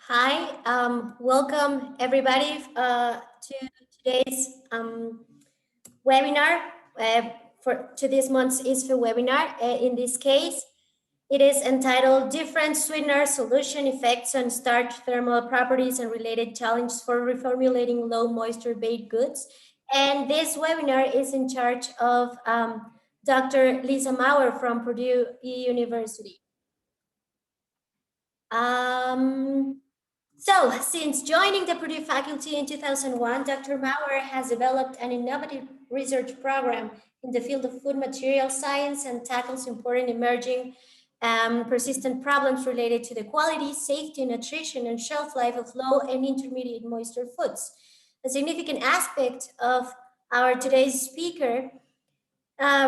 Hi, welcome everybody to today's webinar to this month's ISFE webinar. In this case, it is entitled Different Sweetener Solution Effects on Starch Thermal Properties and Related Challenges for Reformulating Low Moisture Baked Goods. And this webinar is in charge of Dr. Lisa Maurer from Purdue University. So, since joining the Purdue faculty in 2001, Dr. Maurer has developed an innovative research program in the field of food material science and tackles important emerging persistent problems related to the quality, safety, nutrition, and shelf life of low and intermediate moisture foods. A significant aspect of our today's speaker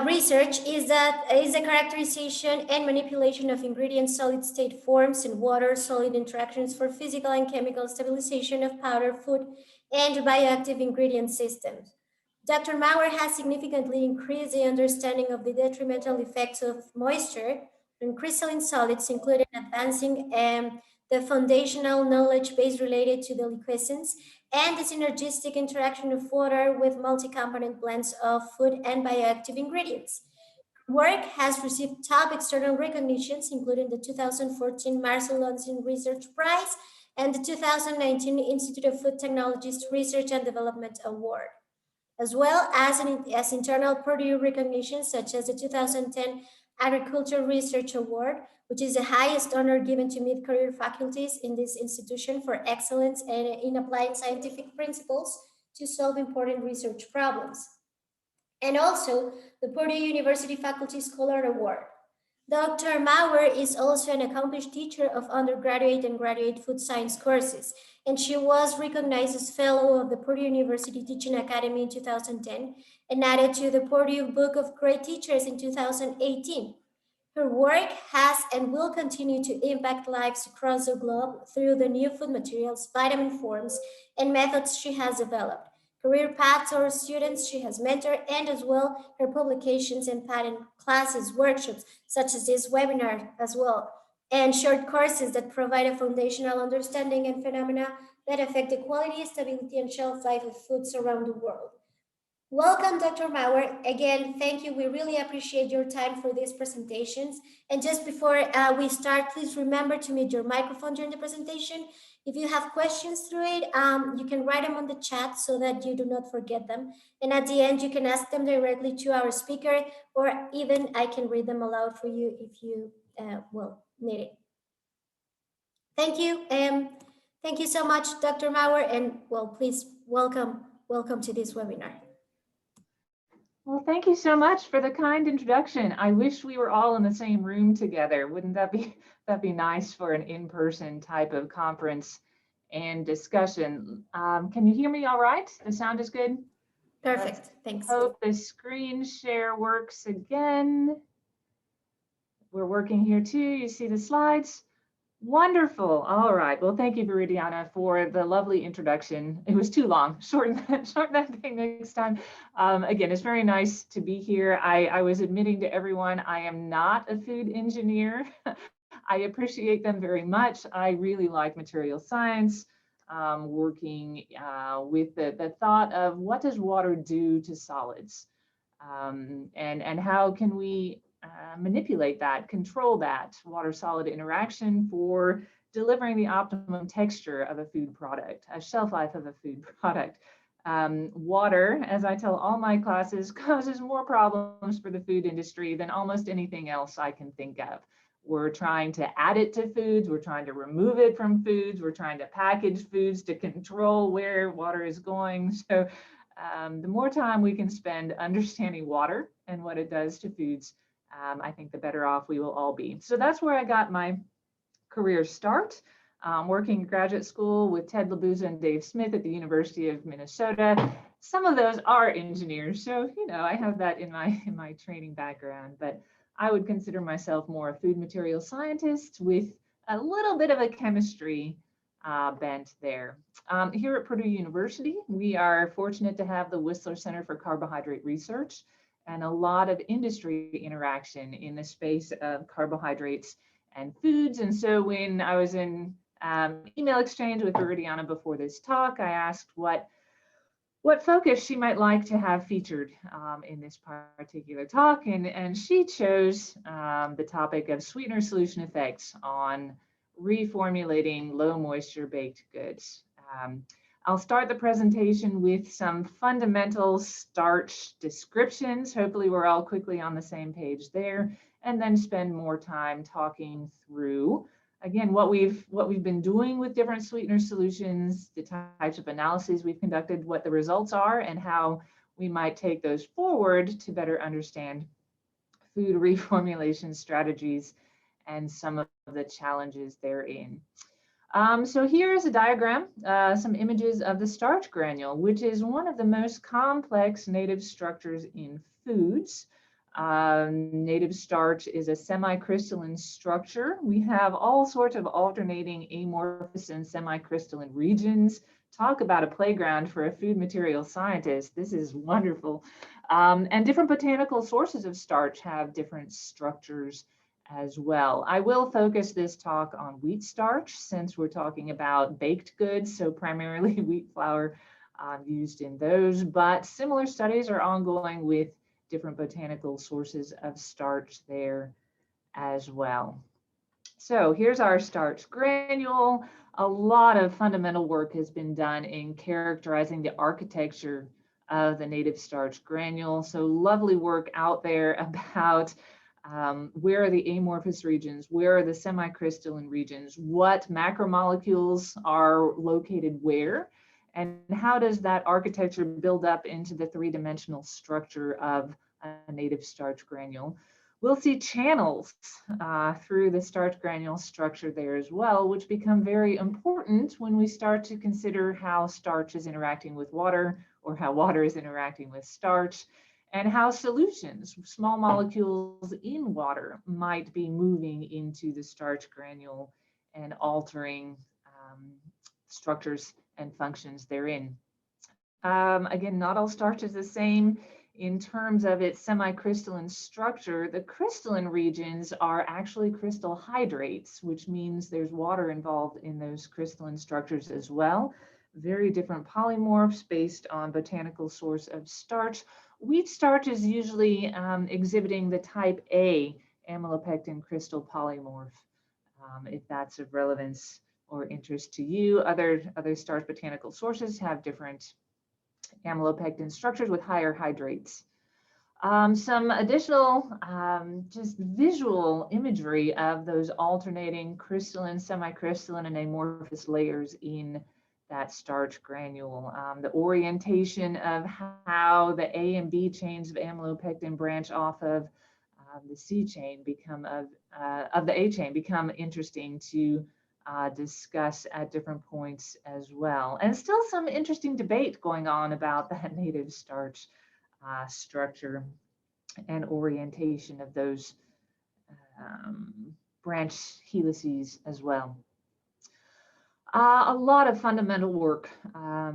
research is the characterization and manipulation of ingredients, solid state forms, and water-solid interactions for physical and chemical stabilization of powder, food, and bioactive ingredient systems. Dr. Maurer has significantly increased the understanding of the detrimental effects of moisture and crystalline solids, including advancing the foundational knowledge base related to the liquescence and the synergistic interaction of water with multi-component blends of food and bioactive ingredients. Work has received top external recognitions, including the 2014 Marcel Lonsin Research Prize and the 2019 Institute of Food Technologies Research and Development Award, as well as internal Purdue recognitions such as the 2010 Agriculture Research Award, which is the highest honor given to mid-career faculties in this institution for excellence in applying scientific principles to solve important research problems. And also the Purdue University Faculty Scholar Award. Dr. Maurer is also an accomplished teacher of undergraduate and graduate food science courses, and she was recognized as Fellow of the Purdue University Teaching Academy in 2010 and added to the Purdue Book of Great Teachers in 2018. Her work has and will continue to impact lives across the globe through the new food materials, vitamin forms, and methods she has developed, career paths or students she has mentored, and as well her publications and patent classes, workshops, such as this webinar as well, and short courses that provide a foundational understanding and phenomena that affect the quality, stability, and shelf life of foods around the world. Welcome, Dr. Maurer. Again, thank you. We really appreciate your time for these presentations. And just before we start, please remember to mute your microphone during the presentation. If you have questions through it, you can write them on the chat so that you do not forget them. And at the end, you can ask them directly to our speaker, or even I can read them aloud for you if you will need it. Thank you. Thank you so much, Dr. Maurer. And well, please welcome to this webinar. Well, thank you so much for the kind introduction. I wish we were all in the same room together. Wouldn't that be nice for an in-person type of conference and discussion? Can you hear me all right? The sound is good? Perfect, thanks. Hope the screen share works again. We're working here too. You see the slides? Wonderful. All right. Well, thank you, Viridiana, for the lovely introduction. It was too long. Shorten that thing next time. Again, it's very nice to be here. I was admitting to everyone I am not a food engineer. I appreciate them very much. I really like material science, working with the thought of what does water do to solids, and how can we manipulate that, control that water-solid interaction for delivering the optimum texture of a food product, a shelf life of a food product. Water, as I tell all my classes, causes more problems for the food industry than almost anything else I can think of. We're trying to add it to foods, we're trying to remove it from foods, we're trying to package foods to control where water is going. So the more time we can spend understanding water and what it does to foods, I think the better off we will all be. So that's where I got my career start, working in graduate school with Ted Labuza and Dave Smith at the University of Minnesota. Some of those are engineers, so I have that in my training background, but I would consider myself more a food material scientist with a little bit of a chemistry bent there. Here at Purdue University, we are fortunate to have the Whistler Center for Carbohydrate Research and a lot of industry interaction in the space of carbohydrates and foods. And so when I was in email exchange with Viridiana before this talk. I asked what focus she might like to have featured in this particular talk, and she chose the topic of sweetener solution effects on reformulating low moisture baked goods. I'll start the presentation with some fundamental starch descriptions. Hopefully we're all quickly on the same page there, and then spend more time talking through again, what we've been doing with different sweetener solutions, the types of analyses we've conducted, what the results are, and how we might take those forward to better understand food reformulation strategies and some of the challenges therein. So here is a diagram, some images of the starch granule, which is one of the most complex native structures in foods. Native starch is a semi-crystalline structure. We have all sorts of alternating amorphous and semi-crystalline regions. Talk about a playground for a food material scientist. This is wonderful. And different botanical sources of starch have different structures as well. I will focus this talk on wheat starch since we're talking about baked goods, so primarily wheat flour used in those, but similar studies are ongoing with different botanical sources of starch there as well. So here's our starch granule. A lot of fundamental work has been done in characterizing the architecture of the native starch granule. So lovely work out there about where are the amorphous regions, where are the semi-crystalline regions, what macromolecules are located where, and how does that architecture build up into the three-dimensional structure of a native starch granule. We'll see channels through the starch granule structure there as well, which become very important when we start to consider how starch is interacting with water or how water is interacting with starch, and how solutions, small molecules in water, might be moving into the starch granule and altering structures and functions therein. Again, not all starch is the same in terms of its semi-crystalline structure. The crystalline regions are actually crystal hydrates, which means there's water involved in those crystalline structures as well. Very different polymorphs based on botanical source of starch. Wheat starch is usually exhibiting the type A amylopectin crystal polymorph, if that's of relevance or interest to you. Other starch botanical sources have different amylopectin structures with higher hydrates. Some additional just visual imagery of those alternating crystalline, semi-crystalline, and amorphous layers in that starch granule. The orientation of how the A and B chains of amylopectin branch off of the C chain of the A chain become interesting to discuss at different points as well. And still some interesting debate going on about that native starch structure and orientation of those branch helices as well. A lot of fundamental work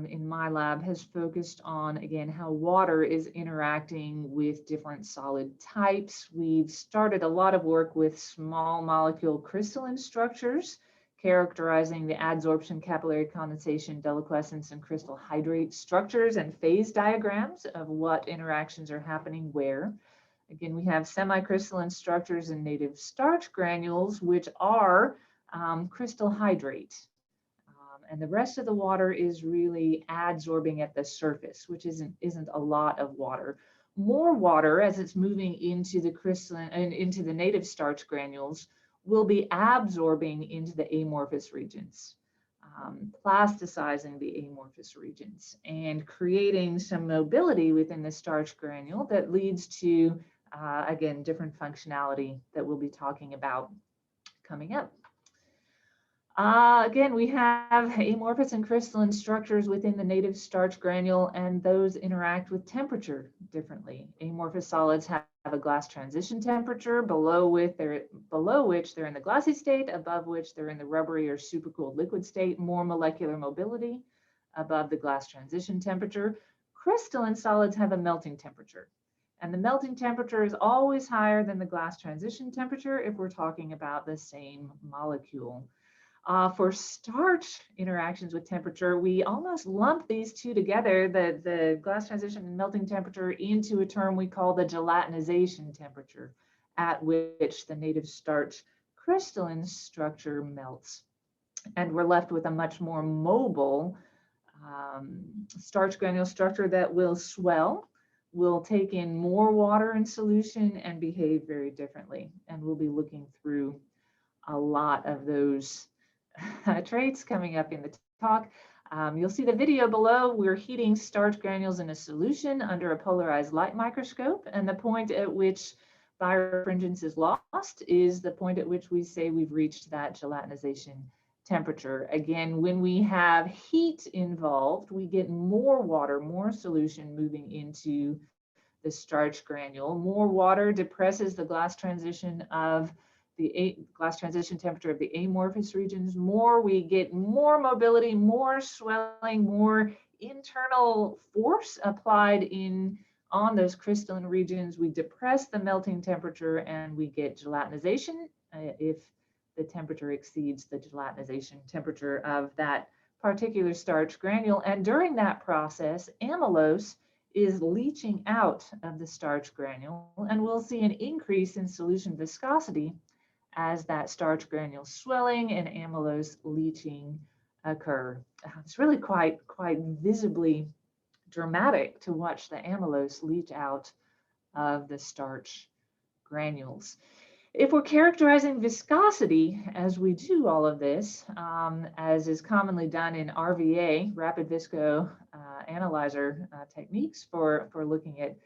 in my lab has focused on, again, how water is interacting with different solid types. We've started a lot of work with small molecule crystalline structures, characterizing the adsorption, capillary condensation, deliquescence, and crystal hydrate structures and phase diagrams of what interactions are happening where. Again, we have semi-crystalline structures in native starch granules, which are crystal hydrate. And the rest of the water is really adsorbing at the surface, which isn't a lot of water. More water, as it's moving into the crystalline and into the native starch granules, will be absorbing into the amorphous regions, plasticizing the amorphous regions, and creating some mobility within the starch granule that leads to, again, different functionality that we'll be talking about coming up. Again, we have amorphous and crystalline structures within the native starch granule, and those interact with temperature differently. Amorphous solids have a glass transition temperature, below which they're in the glassy state, above which they're in the rubbery or supercooled liquid state, more molecular mobility above the glass transition temperature. Crystalline solids have a melting temperature, and the melting temperature is always higher than the glass transition temperature if we're talking about the same molecule. For starch interactions with temperature, we almost lump these two together, the glass transition and melting temperature, into a term we call the gelatinization temperature, at which the native starch crystalline structure melts. And we're left with a much more mobile starch granule structure that will swell, will take in more water in solution, and behave very differently. And we'll be looking through a lot of those traits coming up in the talk. You'll see the video below. We're heating starch granules in a solution under a polarized light microscope, and the point at which birefringence is lost is the point at which we say we've reached that gelatinization temperature. Again, when we have heat involved, we get more water, more solution moving into the starch granule. More water depresses the glass transition of the glass transition temperature of the amorphous regions. More, we get more mobility, more swelling, more internal force applied on those crystalline regions. We depress the melting temperature and we get gelatinization if the temperature exceeds the gelatinization temperature of that particular starch granule. And during that process, amylose is leaching out of the starch granule, and we'll see an increase in solution viscosity as that starch granule swelling and amylose leaching occur. It's really quite visibly dramatic to watch the amylose leach out of the starch granules. If we're characterizing viscosity as we do all of this, as is commonly done in RVA, rapid visco analyzer techniques for looking at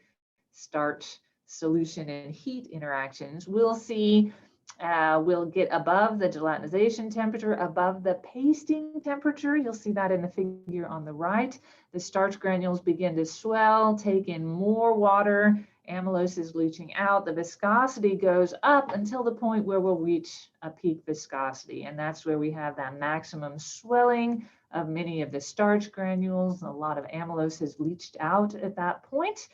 starch solution and heat interactions, we'll see we'll get above the gelatinization temperature, above the pasting temperature. You'll see that in the figure on the right. The starch granules begin to swell, take in more water. Amylose is leaching out. The viscosity goes up until the point where we'll reach a peak viscosity. And that's where we have that maximum swelling of many of the starch granules. A lot of amylose has leached out at that point.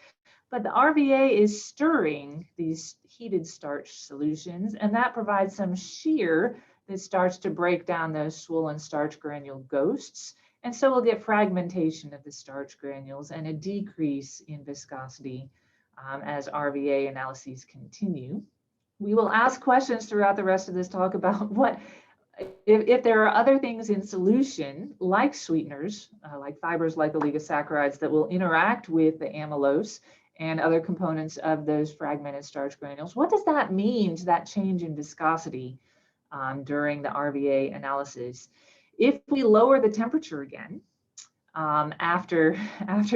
But the RVA is stirring these heated starch solutions, and that provides some shear that starts to break down those swollen starch granule ghosts. And so we'll get fragmentation of the starch granules and a decrease in viscosity as RVA analyses continue. We will ask questions throughout the rest of this talk about what, if there are other things in solution, like sweeteners, like fibers, like oligosaccharides, that will interact with the amylose and other components of those fragmented starch granules. What does that mean, that change in viscosity during the RVA analysis? If we lower the temperature again, after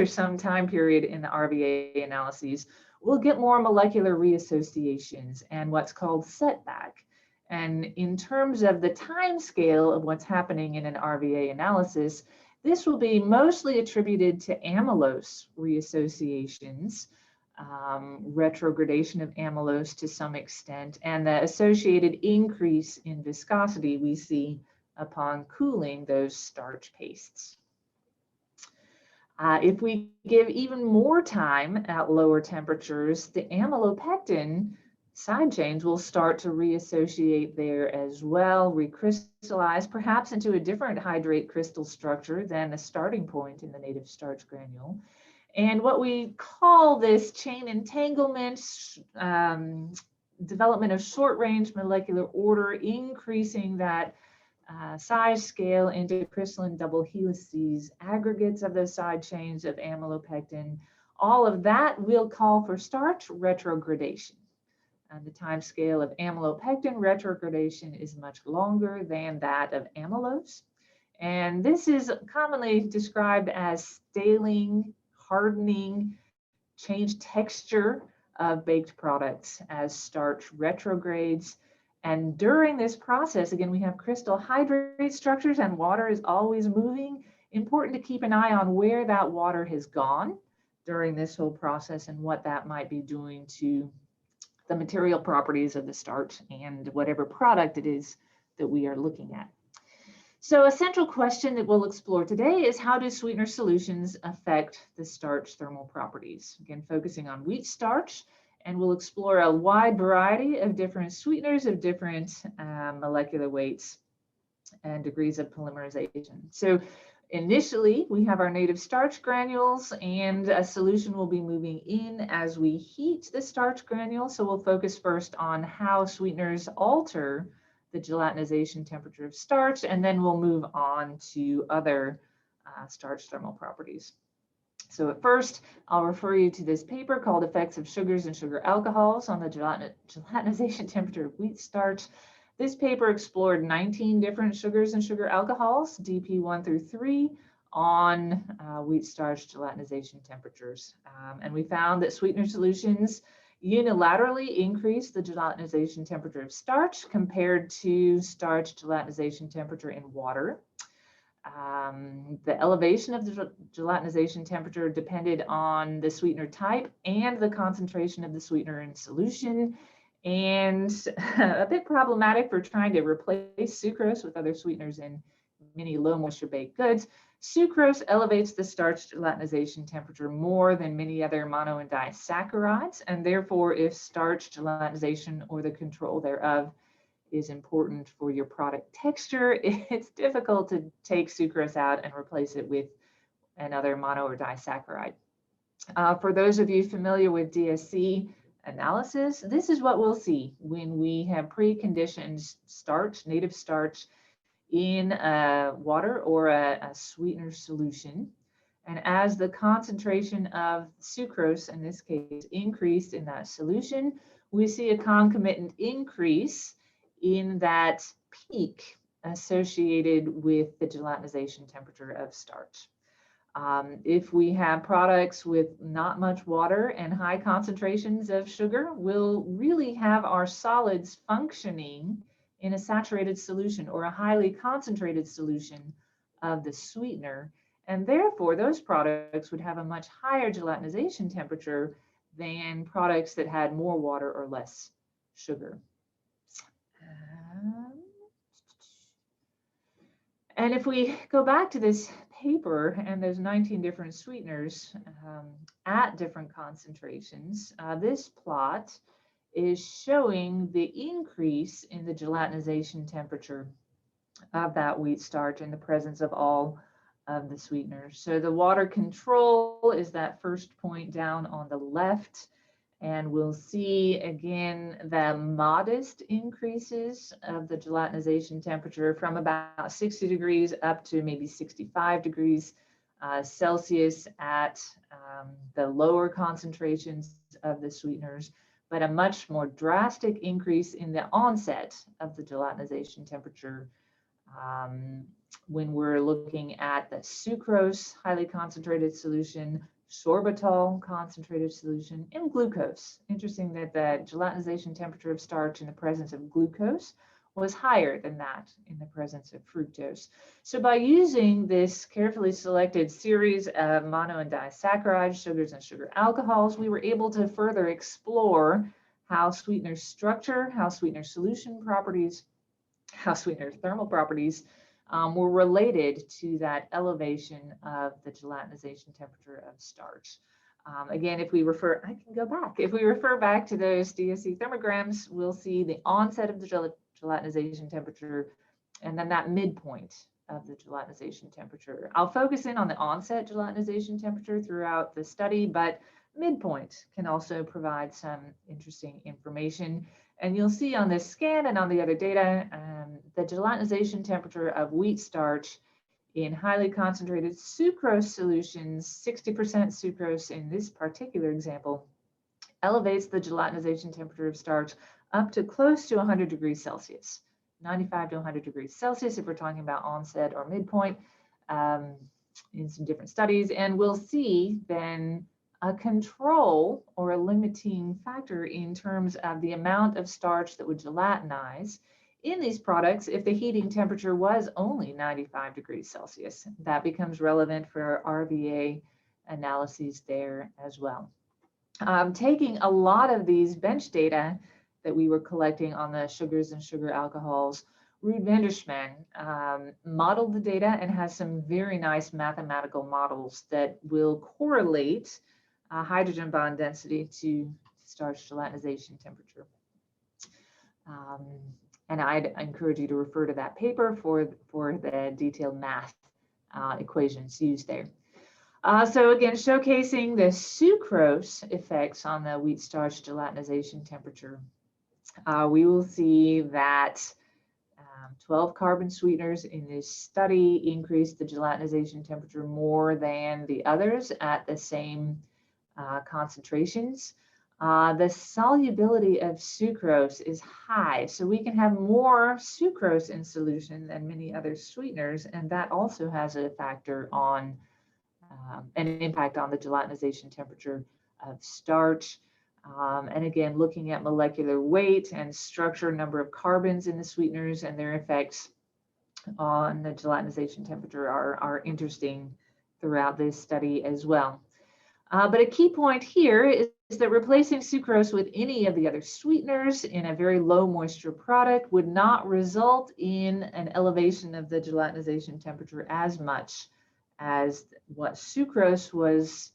some time period in the RVA analyses, we'll get more molecular reassociations and what's called setback. And in terms of the time scale of what's happening in an RVA analysis, this will be mostly attributed to amylose reassociations, retrogradation of amylose to some extent, and the associated increase in viscosity we see upon cooling those starch pastes. If we give even more time at lower temperatures, the amylopectin side chains will start to reassociate there as well, recrystallize perhaps into a different hydrate crystal structure than the starting point in the native starch granule. And what we call this chain entanglement, development of short range molecular order, increasing that size scale into crystalline double helices, aggregates of those side chains of amylopectin. All of that will call for starch retrogradation. And the time scale of amylopectin retrogradation is much longer than that of amylose. And this is commonly described as staling, hardening, change texture of baked products as starch retrogrades. And during this process, again, we have crystal hydrate structures and water is always moving. Important to keep an eye on where that water has gone during this whole process and what that might be doing to the material properties of the starch and whatever product it is that we are looking at. So a central question that we'll explore today is, how do sweetener solutions affect the starch thermal properties? Again, focusing on wheat starch, and we'll explore a wide variety of different sweeteners of different molecular weights and degrees of polymerization. So initially, we have our native starch granules, and a solution will be moving in as we heat the starch granule. So we'll focus first on how sweeteners alter the gelatinization temperature of starch, and then we'll move on to other starch thermal properties. So at first, I'll refer you to this paper called Effects of Sugars and Sugar Alcohols on the Gelatinization Temperature of Wheat Starch. This paper explored 19 different sugars and sugar alcohols, DP1 through 3, on wheat starch gelatinization temperatures. And we found that sweetener solutions unilaterally increase the gelatinization temperature of starch compared to starch gelatinization temperature in water. The elevation of the gelatinization temperature depended on the sweetener type and the concentration of the sweetener in solution, and a bit problematic for trying to replace sucrose with other sweeteners in many low moisture baked goods. Sucrose elevates the starch gelatinization temperature more than many other mono and disaccharides, and therefore if starch gelatinization or the control thereof is important for your product texture, it's difficult to take sucrose out and replace it with another mono or disaccharide. For those of you familiar with DSC analysis, this is what we'll see when we have preconditioned starch, native starch, in water or a sweetener solution. And as the concentration of sucrose, in this case, increased in that solution, we see a concomitant increase in that peak associated with the gelatinization temperature of starch. If we have products with not much water and high concentrations of sugar, we'll really have our solids functioning in a saturated solution or a highly concentrated solution of the sweetener. And therefore, those products would have a much higher gelatinization temperature than products that had more water or less sugar. And if we go back to this paper and those 19 different sweeteners at different concentrations, this plot is showing the increase in the gelatinization temperature of that wheat starch in the presence of all of the sweeteners. So the water control is that first point down on the left. And we'll see again the modest increases of the gelatinization temperature from about 60 degrees up to maybe 65 degrees Celsius at the lower concentrations of the sweeteners, but a much more drastic increase in the onset of the gelatinization temperature when we're looking at the sucrose, highly concentrated solution, sorbitol concentrated solution, and glucose. Interesting that the gelatinization temperature of starch in the presence of glucose was higher than that in the presence of fructose. So by using this carefully selected series of mono and disaccharides, sugars and sugar alcohols, we were able to further explore how sweetener structure, how sweetener solution properties, how sweetener thermal properties were related to that elevation of the gelatinization temperature of starch. Again, if we refer, I can go back. If we refer back to those DSC thermograms, we'll see the onset of the gelatinization temperature and then that midpoint of the gelatinization temperature. I'll focus in on the onset gelatinization temperature throughout the study, but midpoint can also provide some interesting information. And you'll see on this scan and on the other data, the gelatinization temperature of wheat starch in highly concentrated sucrose solutions, 60% sucrose in this particular example, elevates the gelatinization temperature of starch up to close to 100 degrees Celsius, 95 to 100 degrees Celsius if we're talking about onset or midpoint in some different studies. And we'll see then a control or a limiting factor in terms of the amount of starch that would gelatinize in these products if the heating temperature was only 95 degrees Celsius. That becomes relevant for RVA analyses there as well. Taking a lot of these bench data that we were collecting on the sugars and sugar alcohols, Ruud van der Schman modeled the data and has some very nice mathematical models that will correlate hydrogen bond density to starch gelatinization temperature. And I'd encourage you to refer to that paper for the detailed math equations used there. So again, showcasing the sucrose effects on the wheat starch gelatinization temperature. We will see that 12 carbon sweeteners in this study increased the gelatinization temperature more than the others at the same concentrations. The solubility of sucrose is high, so we can have more sucrose in solution than many other sweeteners, and that also has a factor on an impact on the gelatinization temperature of starch. And again, looking at molecular weight and structure, number of carbons in the sweeteners and their effects on the gelatinization temperature are interesting throughout this study as well. But a key point here is that replacing sucrose with any of the other sweeteners in a very low moisture product would not result in an elevation of the gelatinization temperature as much as what sucrose was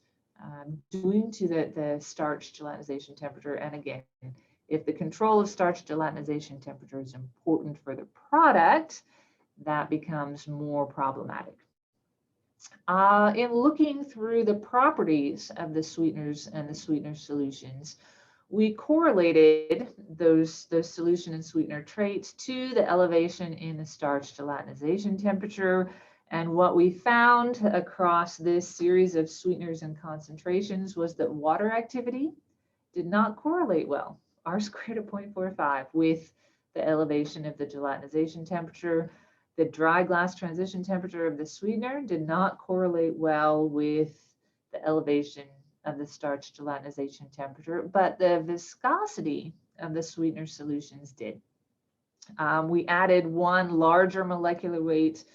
doing to the starch gelatinization temperature. And again, if the control of starch gelatinization temperature is important for the product, that becomes more problematic. In looking through the properties of the sweeteners and the sweetener solutions, we correlated those solution and sweetener traits to the elevation in the starch gelatinization temperature. And what we found across this series of sweeteners and concentrations was that water activity did not correlate well, R-squared of 0.45, with the elevation of the gelatinization temperature. The dry glass transition temperature of the sweetener did not correlate well with the elevation of the starch gelatinization temperature, but the viscosity of the sweetener solutions did. We added one larger molecular weight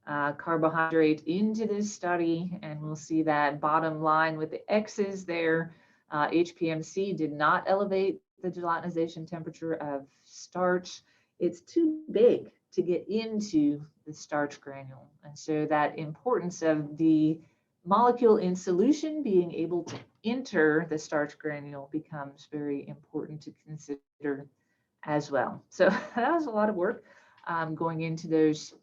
carbohydrate into this study, and we'll see that bottom line with the X's there. HPMC did not elevate the gelatinization temperature of starch. It's too big to get into the starch granule. And so that importance of the molecule in solution being able to enter the starch granule becomes very important to consider as well. So that was a lot of work going into those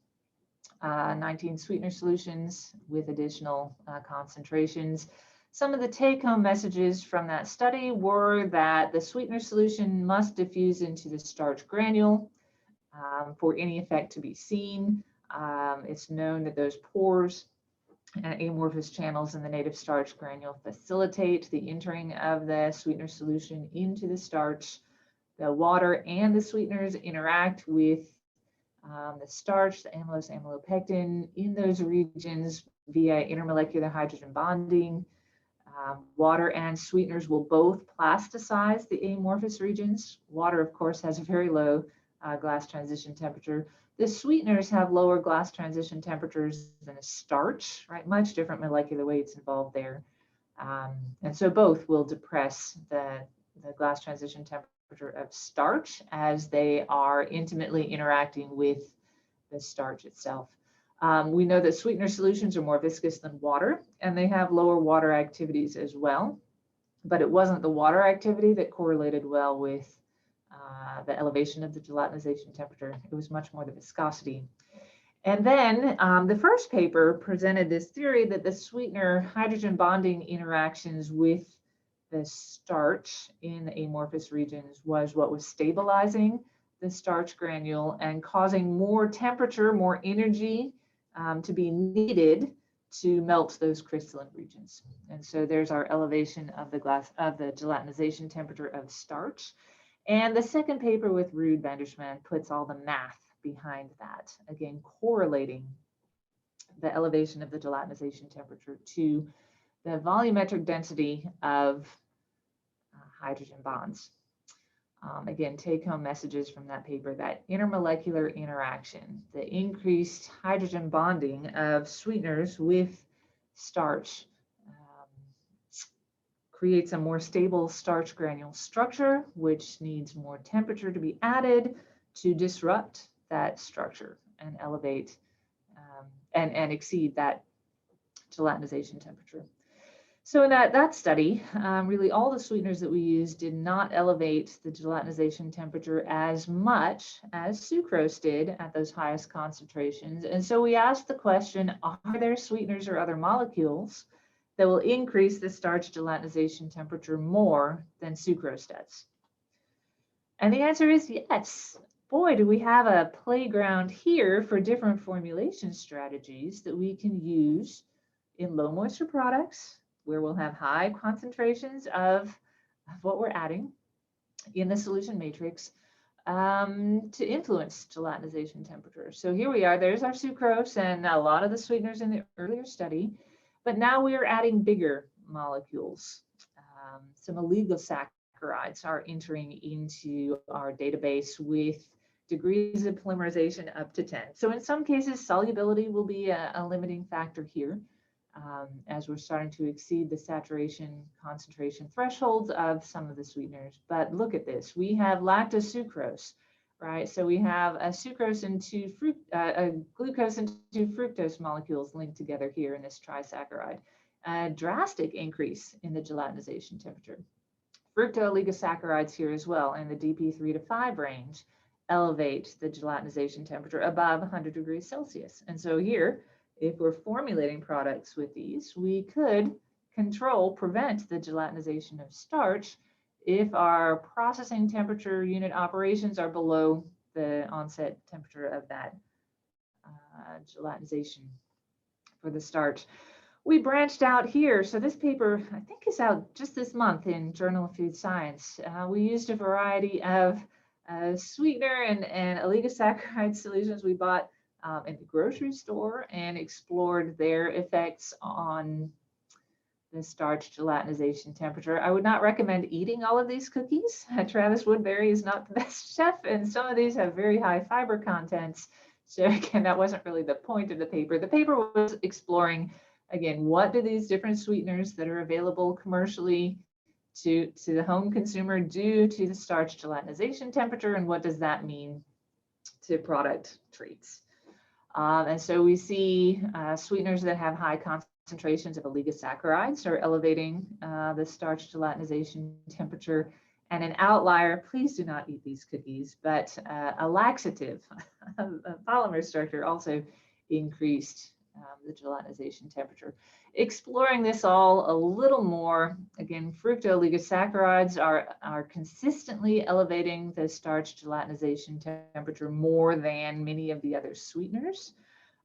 19 sweetener solutions with additional concentrations. Some of the take-home messages from that study were that the sweetener solution must diffuse into the starch granule for any effect to be seen. It's known that those pores and amorphous channels in the native starch granule facilitate the entering of the sweetener solution into the starch. The water and the sweeteners interact with the starch, the amylose, amylopectin in those regions via intermolecular hydrogen bonding. Water and sweeteners will both plasticize the amorphous regions. Water, of course, has a very low glass transition temperature. The sweeteners have lower glass transition temperatures than a starch, right? Much different molecular weights involved there. And so both will depress the glass transition temperature of starch as they are intimately interacting with the starch itself. We know that sweetener solutions are more viscous than water, and they have lower water activities as well. But it wasn't the water activity that correlated well with the elevation of the gelatinization temperature. It was much more the viscosity. And then the first paper presented this theory that the sweetener hydrogen bonding interactions with the starch in the amorphous regions was what was stabilizing the starch granule and causing more temperature, more energy to be needed to melt those crystalline regions. And so there's our elevation of the gelatinization temperature of starch. And the second paper with Ruud Vandersman puts all the math behind that, again, correlating the elevation of the gelatinization temperature to the volumetric density of hydrogen bonds. Again, take-home messages from that paper, that intermolecular interaction, the increased hydrogen bonding of sweeteners with starch creates a more stable starch granule structure, which needs more temperature to be added to disrupt that structure and elevate and exceed that gelatinization temperature. So in that study, really all the sweeteners that we used did not elevate the gelatinization temperature as much as sucrose did at those highest concentrations. And so we asked the question, are there sweeteners or other molecules that will increase the starch gelatinization temperature more than sucrose does? And the answer is yes. Boy, do we have a playground here for different formulation strategies that we can use in low moisture products, where we'll have high concentrations of what we're adding in the solution matrix to influence gelatinization temperature. So here we are, there's our sucrose and a lot of the sweeteners in the earlier study, but now we are adding bigger molecules. Some oligosaccharides are entering into our database with degrees of polymerization up to 10. So in some cases, solubility will be a limiting factor here. As we're starting to exceed the saturation concentration thresholds of some of the sweeteners. But look at this, we have lactose sucrose, right? So we have a sucrose and a glucose and two fructose molecules linked together here in this trisaccharide. A drastic increase in the gelatinization temperature. Fructooligosaccharides here as well in the DP3 to 5 range elevate the gelatinization temperature above 100 degrees Celsius. And so here, if we're formulating products with these, we could prevent the gelatinization of starch if our processing temperature unit operations are below the onset temperature of that gelatinization for the starch. We branched out here. So this paper, I think, is out just this month in Journal of Food Science. We used a variety of sweetener and oligosaccharide solutions we bought in the grocery store and explored their effects on the starch gelatinization temperature. I would not recommend eating all of these cookies. Travis Woodbury is not the best chef, and some of these have very high fiber contents. So again, that wasn't really the point of the paper. The paper was exploring, again, what do these different sweeteners that are available commercially to the home consumer do to the starch gelatinization temperature, and what does that mean to product treats? And so we see sweeteners that have high concentrations of oligosaccharides are elevating the starch gelatinization temperature. And an outlier, please do not eat these cookies, but a laxative, a polymer structure, also increased the gelatinization temperature. Exploring this all a little more, again, fructooligosaccharides are consistently elevating the starch gelatinization temperature more than many of the other sweeteners.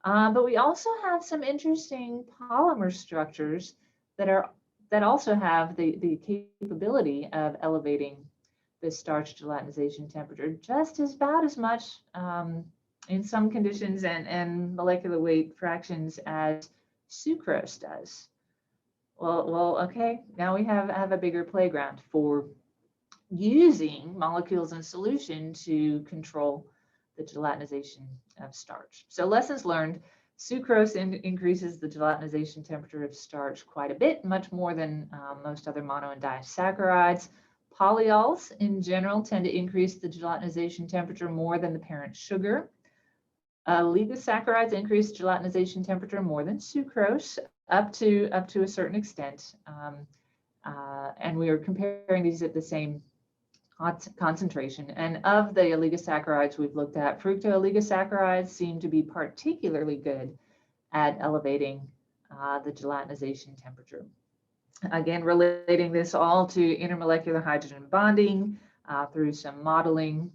But we also have some interesting polymer structures that also have the capability of elevating the starch gelatinization temperature just about as much in some conditions and molecular weight fractions as sucrose does. Well, okay, now we have a bigger playground for using molecules in solution to control the gelatinization of starch. So lessons learned, sucrose increases the gelatinization temperature of starch quite a bit, much more than most other mono and disaccharides. Polyols in general tend to increase the gelatinization temperature more than the parent sugar. Oligosaccharides increase gelatinization temperature more than sucrose, up to a certain extent. And we are comparing these at the same concentration. And of the oligosaccharides we've looked at, fructooligosaccharides seem to be particularly good at elevating the gelatinization temperature. Again, relating this all to intermolecular hydrogen bonding through some modeling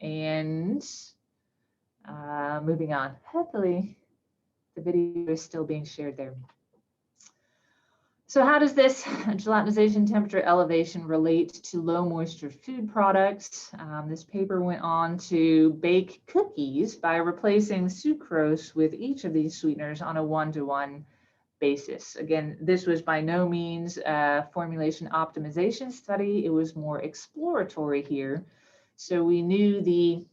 and moving on. Hopefully the video is still being shared there. So how does this gelatinization temperature elevation relate to low moisture food products? This paper went on to bake cookies by replacing sucrose with each of these sweeteners on a 1-to-1 basis. Again, this was by no means a formulation optimization study. It was more exploratory here. So we knew the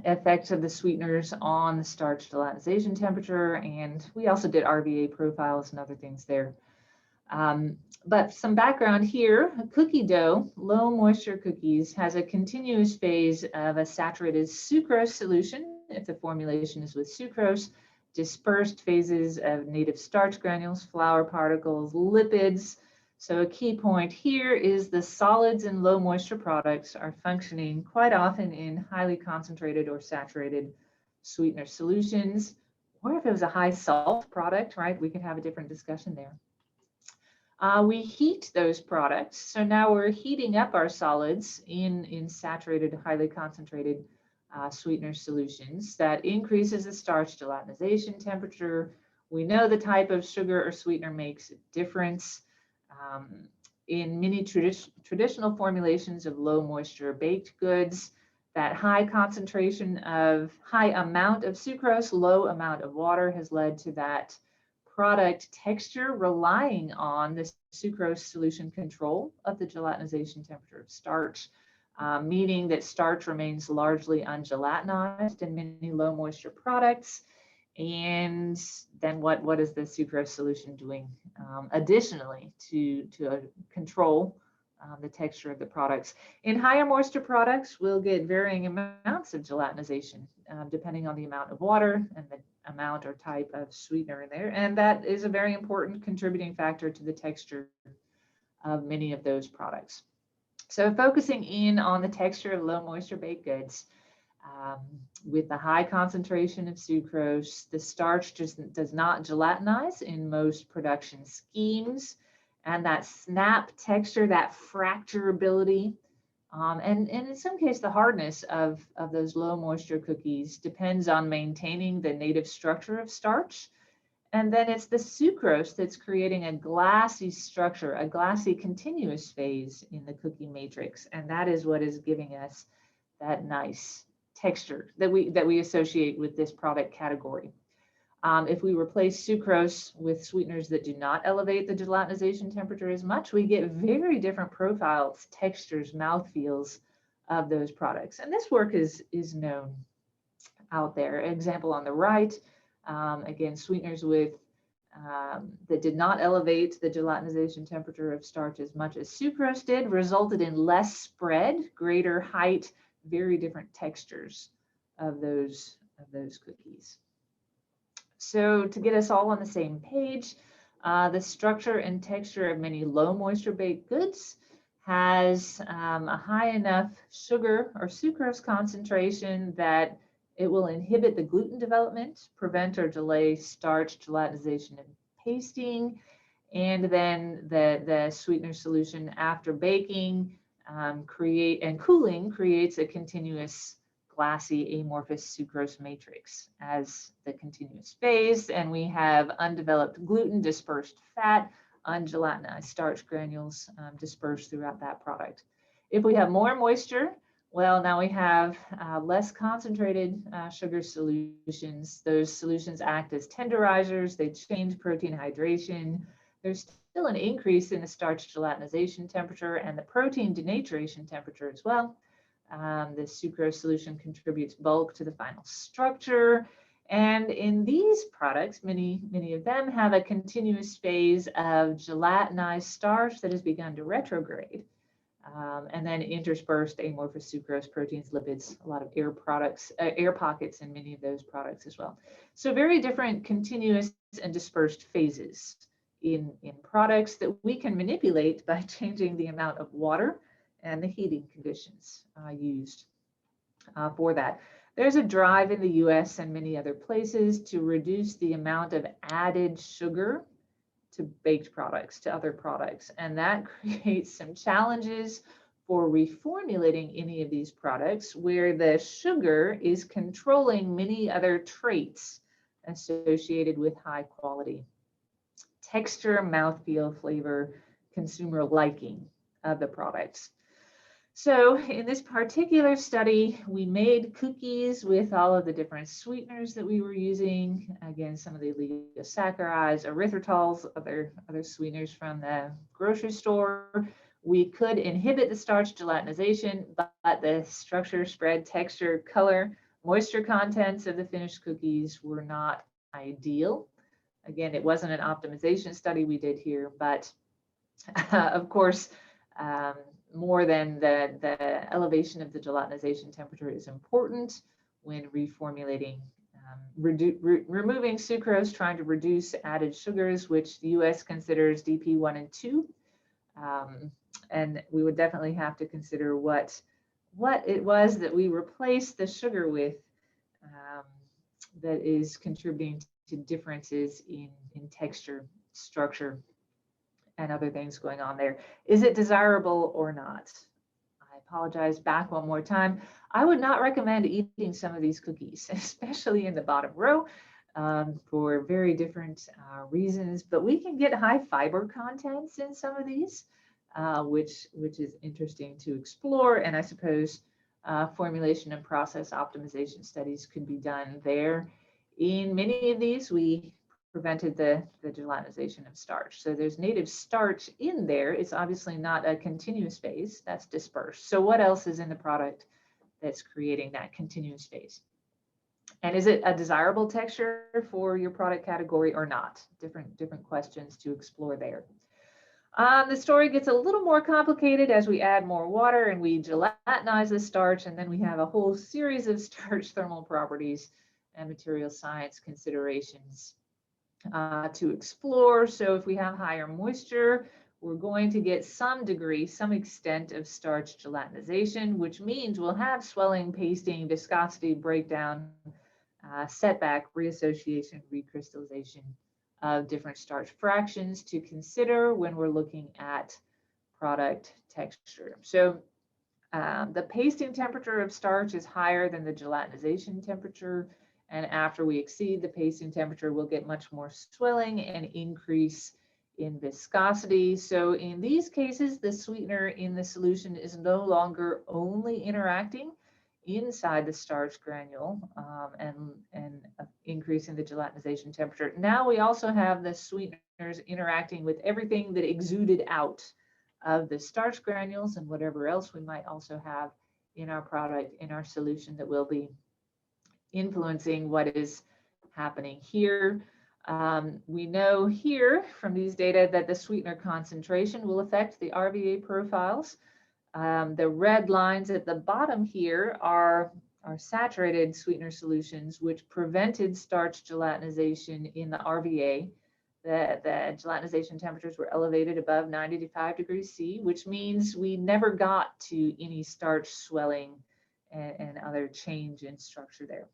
effects of the sweeteners on the starch gelatinization temperature, and we also did RVA profiles and other things there. But some background here, cookie dough, low moisture cookies, has a continuous phase of a saturated sucrose solution if the formulation is with sucrose, dispersed phases of native starch granules, flour particles, lipids. So a key point here is the solids and low moisture products are functioning quite often in highly concentrated or saturated sweetener solutions. Or if it was a high salt product, right, we could have a different discussion there. We heat those products. So now we're heating up our solids in saturated, highly concentrated sweetener solutions. That increases the starch gelatinization temperature. We know the type of sugar or sweetener makes a difference. In many traditional formulations of low moisture baked goods, that high concentration of, high amount of sucrose, low amount of water has led to that product texture relying on the sucrose solution control of the gelatinization temperature of starch, meaning that starch remains largely ungelatinized in many low moisture products. And then what is the sucrose solution doing additionally to control the texture of the products? In higher moisture products, we'll get varying amounts of gelatinization depending on the amount of water and the amount or type of sweetener in there. And that is a very important contributing factor to the texture of many of those products. So focusing in on the texture of low moisture baked goods, with the high concentration of sucrose, the starch just does not gelatinize in most production schemes. And that snap texture, that fracturability, and in some cases, the hardness of those low moisture cookies depends on maintaining the native structure of starch. And then it's the sucrose that's creating a glassy structure, a glassy continuous phase in the cookie matrix. And that is what is giving us that nice texture that we associate with this product category. If we replace sucrose with sweeteners that do not elevate the gelatinization temperature as much, we get very different profiles, textures, mouthfeels of those products. And this work is known out there. Example on the right, again, sweeteners with that did not elevate the gelatinization temperature of starch as much as sucrose did, resulted in less spread, greater height, very different textures of those cookies. So to get us all on the same page, the structure and texture of many low moisture baked goods has a high enough sugar or sucrose concentration that it will inhibit the gluten development, prevent or delay starch gelatinization and pasting, and then the sweetener solution after baking cooling creates a continuous glassy amorphous sucrose matrix as the continuous phase, and we have undeveloped gluten, dispersed fat, ungelatinized starch granules dispersed throughout that product. If we have more moisture, well, now we have less concentrated sugar solutions. Those solutions act as tenderizers. They change protein hydration. There's still an increase in the starch gelatinization temperature and the protein denaturation temperature as well. The sucrose solution contributes bulk to the final structure. And in these products, many of them have a continuous phase of gelatinized starch that has begun to retrograde. And then interspersed amorphous sucrose, proteins, lipids, a lot of air pockets in many of those products as well. So very different continuous and dispersed phases in products that we can manipulate by changing the amount of water and the heating conditions used for that. There's a drive in the US and many other places to reduce the amount of added sugar to baked products, to other products. And that creates some challenges for reformulating any of these products where the sugar is controlling many other traits associated with high quality texture, mouthfeel, flavor, consumer liking of the products. So in this particular study, we made cookies with all of the different sweeteners that we were using. Again, some of the oligosaccharides, erythritol, other sweeteners from the grocery store. We could inhibit the starch gelatinization, but the structure, spread, texture, color, moisture contents of the finished cookies were not ideal. Again, it wasn't an optimization study we did here, but of course, more than the elevation of the gelatinization temperature is important when reformulating removing sucrose, trying to reduce added sugars, which the US considers DP1 and 2. And we would definitely have to consider what it was that we replaced the sugar with that is contributing to differences in texture, structure, and other things going on there. Is it desirable or not? I apologize, back one more time. I would not recommend eating some of these cookies, especially in the bottom row, for very different reasons. But we can get high fiber contents in some of these, which is interesting to explore. And I suppose formulation and process optimization studies could be done there. In many of these, we prevented the gelatinization of starch. So there's native starch in there. It's obviously not a continuous phase, that's dispersed. So what else is in the product that's creating that continuous phase? And is it a desirable texture for your product category or not? Different questions to explore there. The story gets a little more complicated as we add more water and we gelatinize the starch, and then we have a whole series of starch thermal properties and material science considerations to explore. So if we have higher moisture, we're going to get some degree, some extent of starch gelatinization, which means we'll have swelling, pasting, viscosity, breakdown, setback, reassociation, recrystallization of different starch fractions to consider when we're looking at product texture. So the pasting temperature of starch is higher than the gelatinization temperature. And after we exceed the pasting temperature, we'll get much more swelling and increase in viscosity. So in these cases, the sweetener in the solution is no longer only interacting inside the starch granule and increasing the gelatinization temperature. Now we also have the sweeteners interacting with everything that exuded out of the starch granules and whatever else we might also have in our product, in our solution, that will be influencing what is happening here. We know here from these data that the sweetener concentration will affect the RVA profiles. The red lines at the bottom here are saturated sweetener solutions, which prevented starch gelatinization in the RVA. The gelatinization temperatures were elevated above 95 degrees C, which means we never got to any starch swelling and other change in structure there.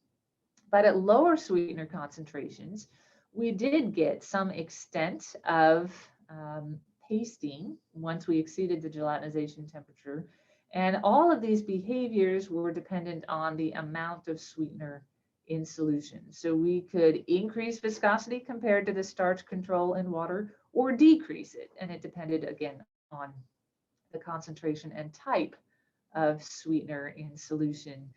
But at lower sweetener concentrations, we did get some extent of pasting once we exceeded the gelatinization temperature. And all of these behaviors were dependent on the amount of sweetener in solution. So we could increase viscosity compared to the starch control in water or decrease it. And it depended, again, on the concentration and type of sweetener in solution.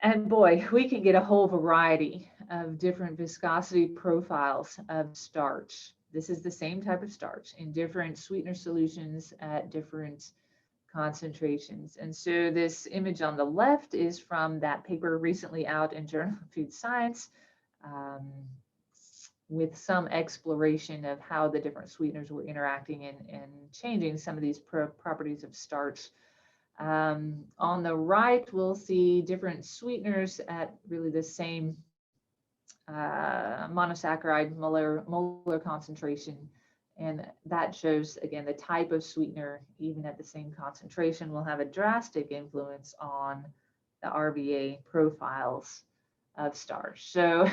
And boy, we can get a whole variety of different viscosity profiles of starch. This is the same type of starch in different sweetener solutions at different concentrations. And so this image on the left is from that paper recently out in Journal of Food Science, with some exploration of how the different sweeteners were interacting and changing some of these properties of starch. On the right, we'll see different sweeteners at really the same monosaccharide molar concentration. And that shows, again, the type of sweetener, even at the same concentration, will have a drastic influence on the RVA profiles of starch. So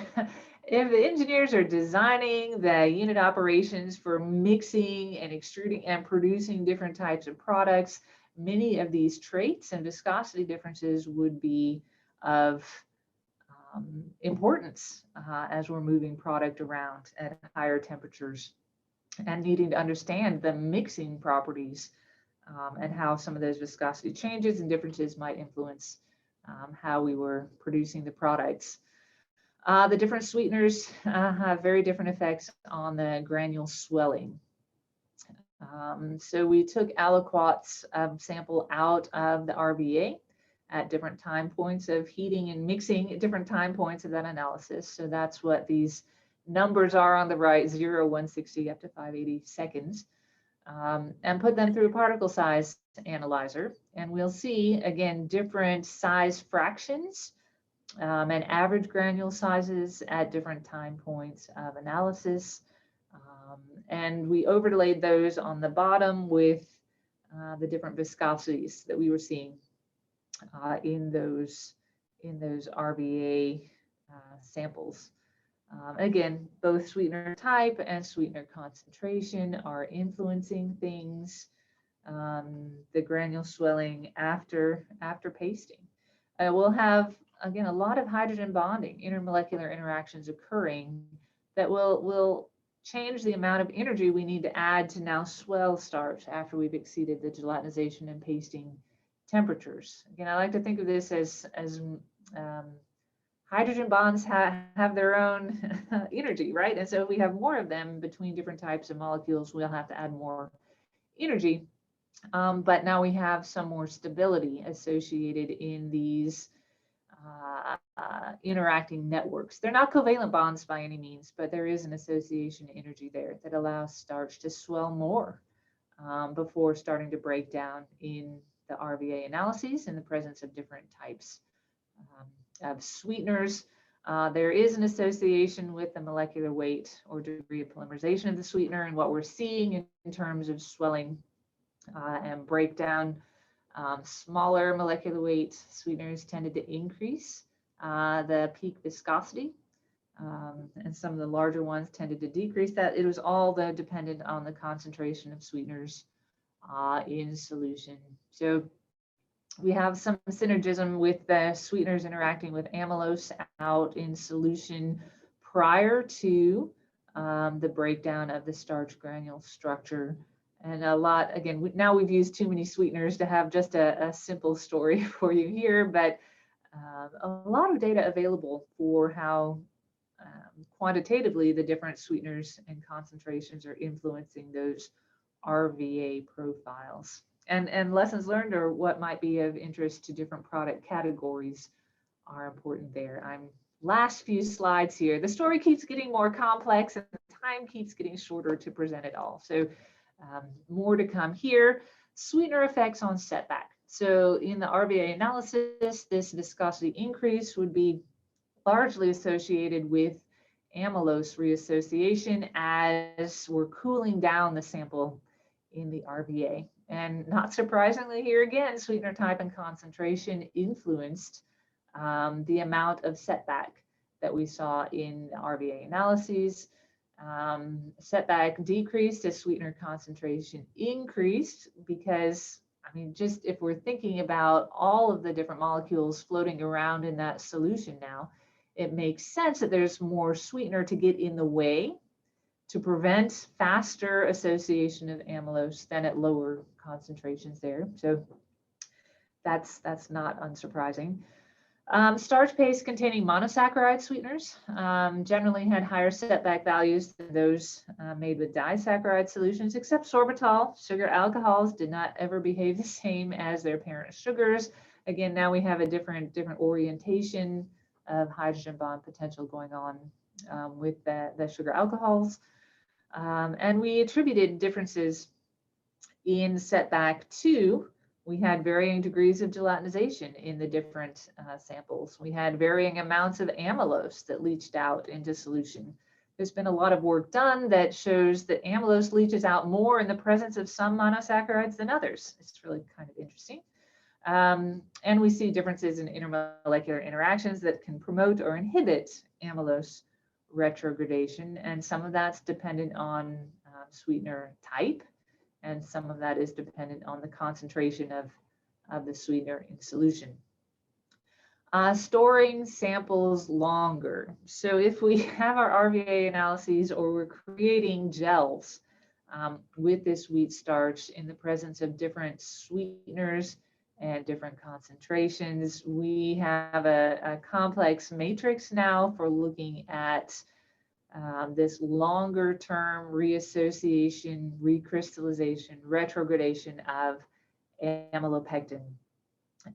if the engineers are designing the unit operations for mixing and extruding and producing different types of products, many of these traits and viscosity differences would be of importance as we're moving product around at higher temperatures and needing to understand the mixing properties and how some of those viscosity changes and differences might influence how we were producing the products. The different sweeteners have very different effects on the granule swelling. So we took aliquots sample out of the RVA at different time points of heating and mixing at different time points of that analysis. So that's what these numbers are on the right, 0, 160 up to 580 seconds, and put them through a particle size analyzer. And we'll see, again, different size fractions and average granule sizes at different time points of analysis. And we overlaid those on the bottom with the different viscosities that we were seeing in those RVA samples. Again, both sweetener type and sweetener concentration are influencing things, the granule swelling after pasting. We'll have, again, a lot of hydrogen bonding, intermolecular interactions occurring that will change the amount of energy we need to add to now swell starch after we've exceeded the gelatinization and pasting temperatures. Again, I like to think of this as hydrogen bonds have their own energy, right? And so if we have more of them between different types of molecules, we'll have to add more energy. But now we have some more stability associated in these interacting networks. They're not covalent bonds by any means, but there is an association energy there that allows starch to swell more before starting to break down in the RVA analyses in the presence of different types of sweeteners. There is an association with the molecular weight or degree of polymerization of the sweetener, and what we're seeing in terms of swelling and breakdown. Smaller molecular weight sweeteners tended to increase the peak viscosity, and some of the larger ones tended to decrease that. It was all dependent on the concentration of sweeteners in solution. So we have some synergism with the sweeteners interacting with amylose out in solution prior to the breakdown of the starch granule structure. And a lot, again, now we've used too many sweeteners to have just a simple story for you here, but a lot of data available for how quantitatively the different sweeteners and concentrations are influencing those RVA profiles. And lessons learned or what might be of interest to different product categories are important there. I'm last few slides here. The story keeps getting more complex and the time keeps getting shorter to present it all. So more to come here. Sweetener effects on setback. So in the RVA analysis, this viscosity increase would be largely associated with amylose reassociation as we're cooling down the sample in the RVA. And not surprisingly here again, sweetener type and concentration influenced the amount of setback that we saw in the RVA analyses. Setback decreased as sweetener concentration increased because, I mean, just if we're thinking about all of the different molecules floating around in that solution now, it makes sense that there's more sweetener to get in the way to prevent faster association of amylose than at lower concentrations there. So that's not unsurprising. Starch paste containing monosaccharide sweeteners generally had higher setback values than those made with disaccharide solutions, except sorbitol. Sugar alcohols did not ever behave the same as their parent sugars. Again, now we have a different orientation of hydrogen bond potential going on with the sugar alcohols. And we attributed differences in setback to, we had varying degrees of gelatinization in the different samples. We had varying amounts of amylose that leached out into solution. There's been a lot of work done that shows that amylose leaches out more in the presence of some monosaccharides than others. It's really kind of interesting. And we see differences in intermolecular interactions that can promote or inhibit amylose retrogradation. And some of that's dependent on sweetener type, and some of that is dependent on the concentration of the sweetener in solution. Storing samples longer. So if we have our RVA analyses or we're creating gels with this wheat starch in the presence of different sweeteners and different concentrations, we have a complex matrix now for looking at this longer term reassociation, recrystallization, retrogradation of amylopectin.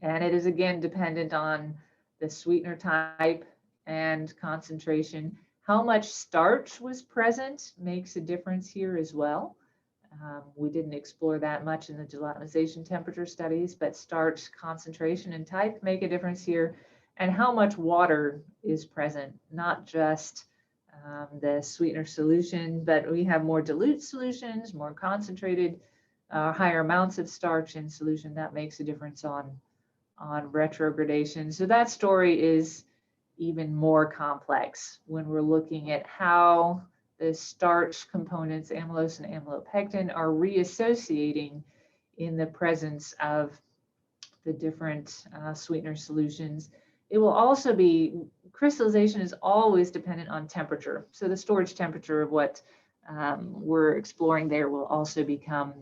And it is again dependent on the sweetener type and concentration. How much starch was present makes a difference here as well. We didn't explore that much in the gelatinization temperature studies, but starch concentration and type make a difference here. and how much water is present, not just the sweetener solution, but we have more dilute solutions, more concentrated, higher amounts of starch in solution. That makes a difference on retrogradation. So that story is even more complex when we're looking at how the starch components, amylose and amylopectin, are reassociating in the presence of the different sweetener solutions. It will also be, crystallization is always dependent on temperature. So the storage temperature of what we're exploring there will also become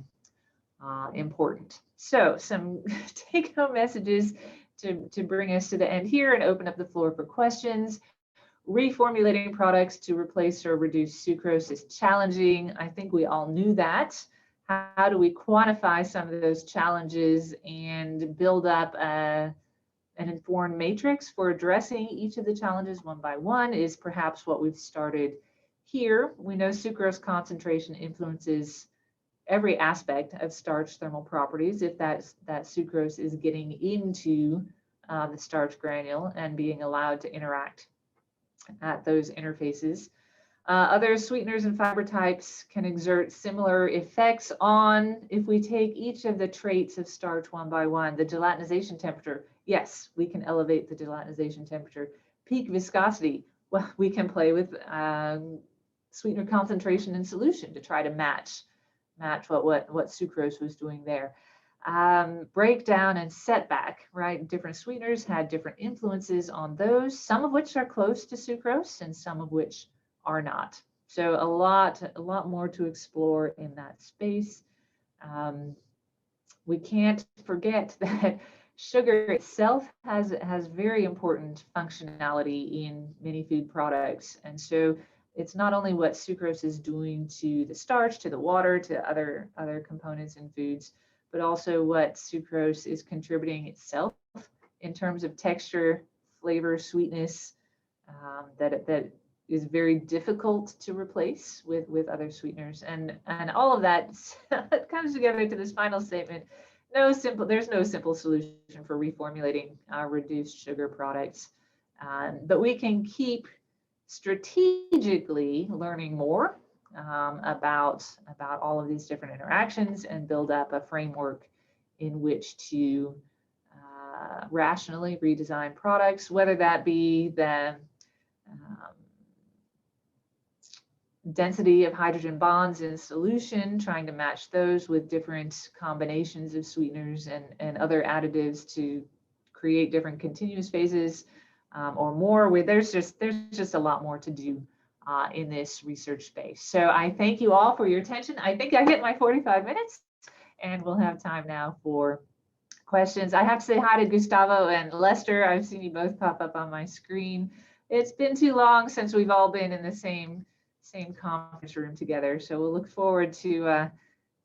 important. So some take-home messages to bring us to the end here and open up the floor for questions. Reformulating products to replace or reduce sucrose is challenging. I think we all knew that. How do we quantify some of those challenges and build up an informed matrix for addressing each of the challenges one by one is perhaps what we've started here. We know sucrose concentration influences every aspect of starch thermal properties if that sucrose is getting into the starch granule and being allowed to interact at those interfaces. Other sweeteners and fiber types can exert similar effects on, if we take each of the traits of starch one by one, the gelatinization temperature, yes, we can elevate the gelatinization temperature. Peak viscosity, well, we can play with sweetener concentration in solution to try to match what sucrose was doing there. Breakdown and setback, right? Different sweeteners had different influences on those, some of which are close to sucrose and some of which are not. So a lot more to explore in that space. We can't forget that sugar itself has very important functionality in many food products. And so it's not only what sucrose is doing to the starch, to the water, to other components in foods, but also what sucrose is contributing itself in terms of texture, flavor, sweetness, that is very difficult to replace with other sweeteners. And all of that comes together to this final statement. There's no simple solution for reformulating reduced sugar products, but we can keep strategically learning more about all of these different interactions and build up a framework in which to rationally redesign products, whether that be the density of hydrogen bonds in solution, trying to match those with different combinations of sweeteners and other additives to create different continuous phases, or more. There's just a lot more to do in this research space. So I thank you all for your attention. I think I hit my 45 minutes, and we'll have time now for questions. I have to say hi to Gustavo and Lester. I've seen you both pop up on my screen. It's been too long since we've all been in the same conference room together. So we'll look forward to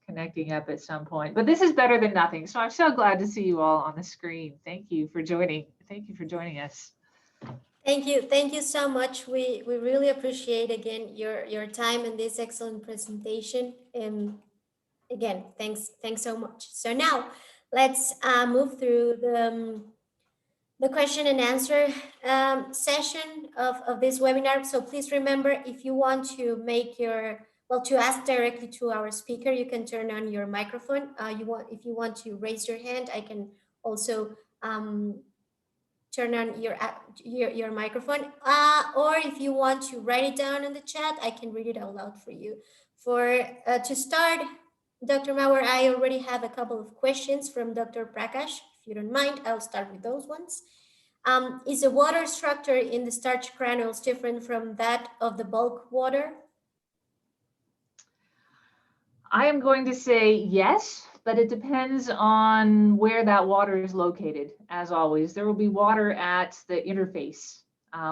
connecting up at some point. But this is better than nothing. So I'm so glad to see you all on the screen. Thank you for joining. Thank you for joining us. Thank you so much. We really appreciate again your time and this excellent presentation. And again, thanks so much. So now let's move through the question and answer session of this webinar. So please remember, if you want to to ask directly to our speaker, you can turn on your microphone. If you want to raise your hand, I can also turn on your microphone. Or if you want to write it down in the chat, I can read it out loud for you. To start, Dr. Mauer, I already have a couple of questions from Dr. Prakash. If you don't mind, I'll start with those ones. Is the water structure in the starch granules different from that of the bulk water? I am going to say yes, but it depends on where that water is located. As always, there will be water at the interface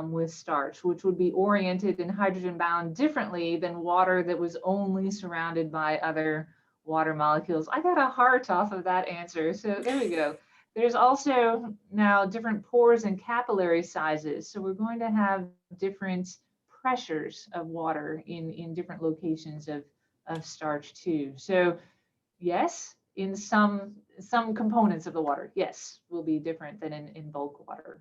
with starch, which would be oriented and hydrogen bound differently than water that was only surrounded by other water molecules. I got a heart off of that answer. So there we go. There's also now different pores and capillary sizes. So we're going to have different pressures of water in different locations of starch too. So yes, in some components of the water, yes, will be different than in bulk water.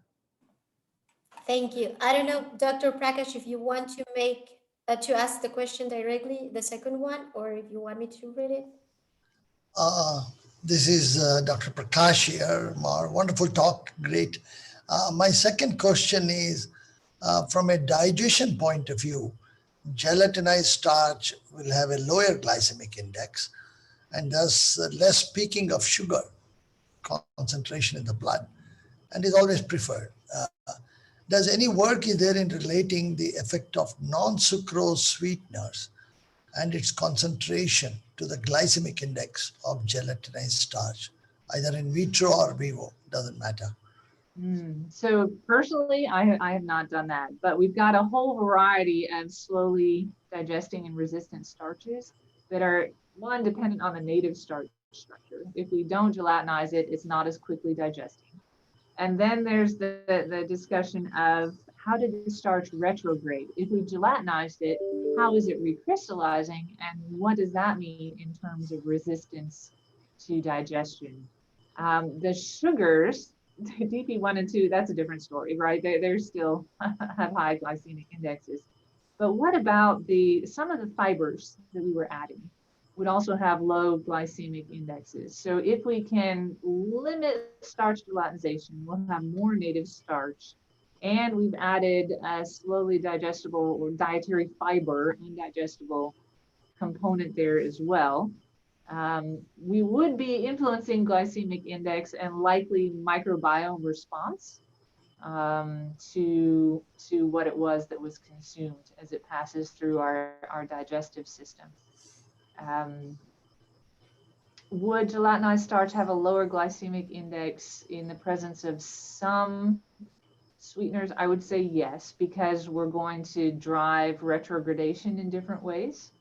Thank you. I don't know, Dr. Prakash, if you want to make to ask the question directly, the second one, or if you want me to read it. Uh, this is Dr. Prakash here. Wonderful talk, great. My second question is from a digestion point of view, gelatinized starch will have a lower glycemic index and thus less peaking of sugar concentration in the blood and is always preferred. Does any work is there in relating the effect of non-sucrose sweeteners and its concentration to the glycemic index of gelatinized starch, either in vitro or vivo, doesn't matter. So personally, I have not done that, but we've got a whole variety of slowly digesting and resistant starches that are, one, dependent on the native starch structure. If we don't gelatinize it, it's not as quickly digesting. And then there's the discussion of how did the starch retrograde? If we gelatinized it, how is it recrystallizing? And what does that mean in terms of resistance to digestion? The sugars, DP1 and 2, that's a different story, right? They're still have high glycemic indexes. But what about some of the fibers that we were adding would also have low glycemic indexes. So if we can limit starch gelatinization, we'll have more native starch. And we've added a slowly digestible or dietary fiber, undigestible component there as well. We would be influencing glycemic index and likely microbiome response to what it was that was consumed as it passes through our digestive system. Um, would gelatinized starch have a lower glycemic index in the presence of some sweeteners? I would say yes, because we're going to drive retrogradation in different ways.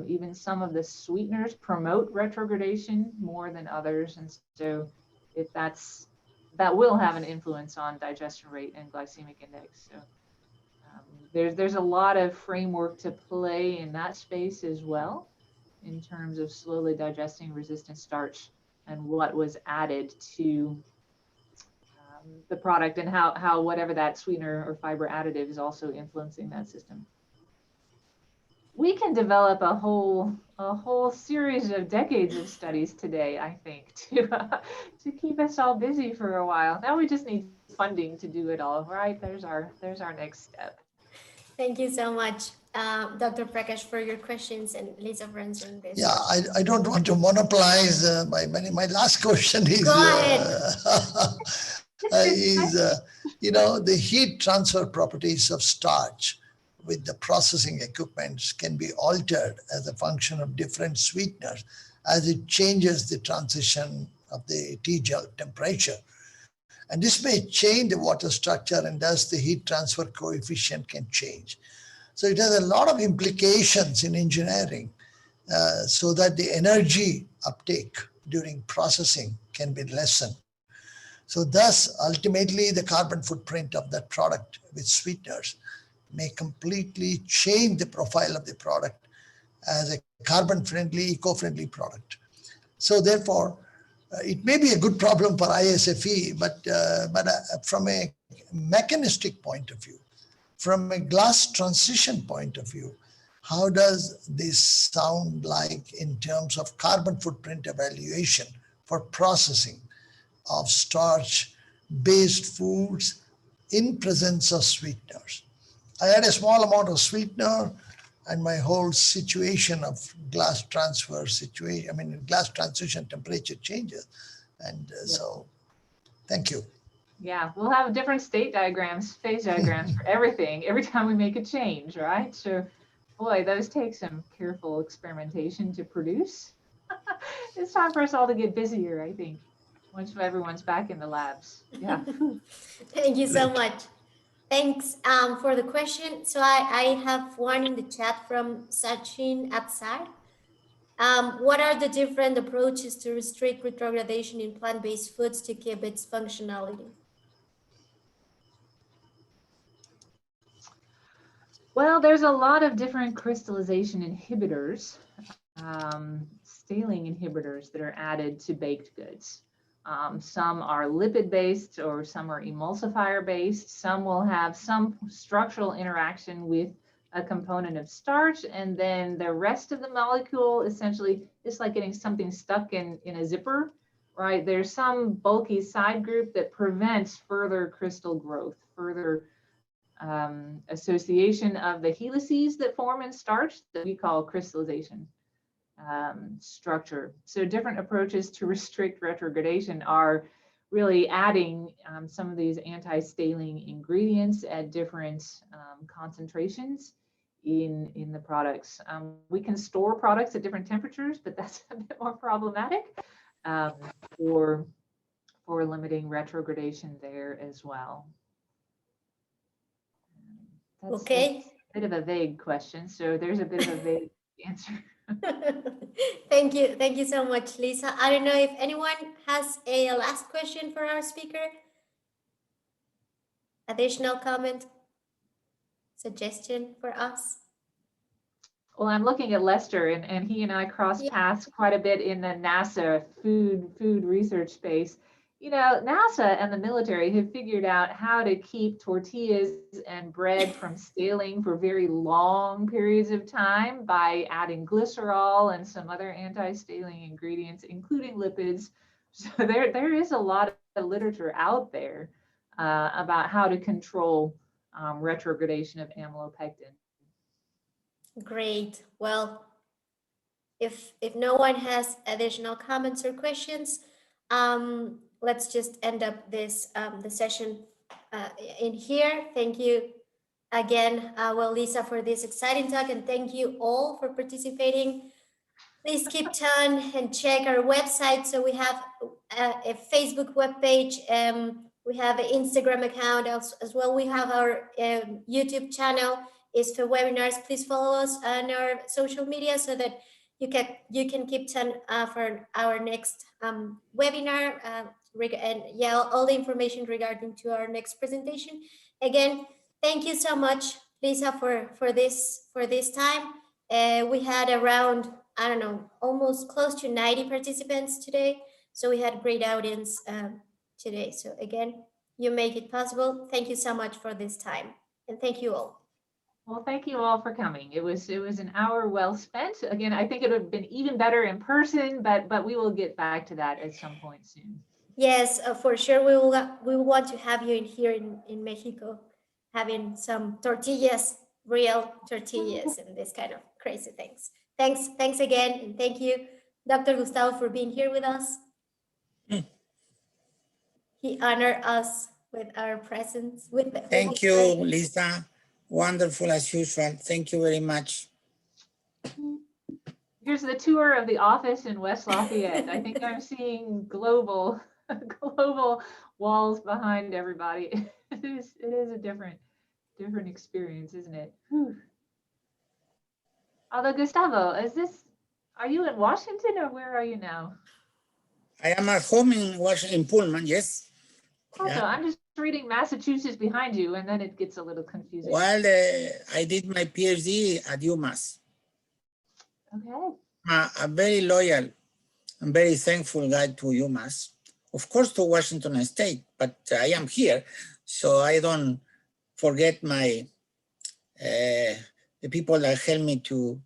Even some of the sweeteners promote retrogradation more than others. And so if that will have an influence on digestion rate and glycemic index. So there's a lot of framework to play in that space as well, in terms of slowly digesting resistant starch and what was added to the product and how whatever that sweetener or fiber additive is also influencing that system. We can develop a whole series of decades of studies today, I think, to keep us all busy for a while. Now we just need funding to do it all, right? There's our next step. Thank you so much, Dr. Prakash, for your questions, and Lisa for answering this. Yeah, I don't want to monopolize my last question is Go ahead. The heat transfer properties of starch with the processing equipments can be altered as a function of different sweeteners as it changes the transition of the T-gel temperature. And this may change the water structure, and thus the heat transfer coefficient can change. So it has a lot of implications in engineering so that the energy uptake during processing can be lessened. So thus, ultimately, the carbon footprint of that product with sweeteners may completely change the profile of the product as a carbon-friendly, eco-friendly product. So therefore, it may be a good problem for ISFE, but from a mechanistic point of view, from a glass transition point of view, how does this sound like in terms of carbon footprint evaluation for processing of starch-based foods in presence of sweeteners? I had a small amount of sweetener and my whole situation of glass transfer situation, glass transition temperature changes. And so, thank you. Yeah, we'll have different state diagrams, phase diagrams for everything, every time we make a change, right? So, boy, those take some careful experimentation to produce. It's time for us all to get busier, I think, once everyone's back in the labs. Yeah. Thank you so Great. much. Thanks for the question. So I have one in the chat from Sachin Apsar. What are the different approaches to restrict retrogradation in plant-based foods to keep its functionality? Well, there's a lot of different crystallization inhibitors, scaling inhibitors that are added to baked goods. Some are lipid-based or some are emulsifier-based. Some will have some structural interaction with a component of starch, and then the rest of the molecule essentially is like getting something stuck in a zipper, right? There's some bulky side group that prevents further crystal growth, further association of the helices that form in starch that we call crystallization structure. So different approaches to restrict retrogradation are really adding some of these anti-staling ingredients at different concentrations in the products. We can store products at different temperatures, but that's a bit more problematic for limiting retrogradation there as well. That's Okay. a bit of a vague question, so there's a bit of a vague answer. Thank you. Thank you so much, Lisa. I don't know if anyone has a last question for our speaker. Additional comment, suggestion for us? Well, I'm looking at Lester, and he and I cross paths quite a bit in the NASA food research space. You know, NASA and the military have figured out how to keep tortillas and bread from staling for very long periods of time by adding glycerol and some other anti-staling ingredients, including lipids. So there is a lot of literature out there about how to control retrogradation of amylopectin. Great. Well, if no one has additional comments or questions, let's just end up this the session in here. Thank you again, well, Lisa, for this exciting talk, and thank you all for participating. Please keep tuned and check our website. So we have a Facebook webpage, we have an Instagram account as well. We have our YouTube channel is for webinars. Please follow us on our social media so that you can keep tuned for our next webinar and yeah, all the information regarding to our next presentation. Again, thank you so much, Lisa, for this time. We had around, I don't know, almost close to 90 participants today. So we had a great audience today. So again, you make it possible. Thank you so much for this time. And thank you all. Well, thank you all for coming. It was an hour well spent. Again, I think it would have been even better in person, but we will get back to that at some point soon. Yes, for sure. We will want to have you in here in Mexico, having some tortillas, real tortillas, and this kind of crazy things. Thanks again, and thank you, Dr. Gustavo, for being here with us. He honored us with our presence. Thank you, Lisa. Wonderful as usual. Thank you very much. Here's the tour of the office in West Lafayette. I think I'm seeing global walls behind everybody. It is a different experience, isn't it? Whew. Although Gustavo, are you in Washington or where are you now? I am at home in Washington, Pullman, yes. Also, yeah. I'm just reading Massachusetts behind you, and then it gets a little confusing. Well, I did my PhD at UMass. Okay. I'm very loyal and very thankful guy to UMass. Of course, to Washington State, but I am here, so I don't forget my the people that helped me to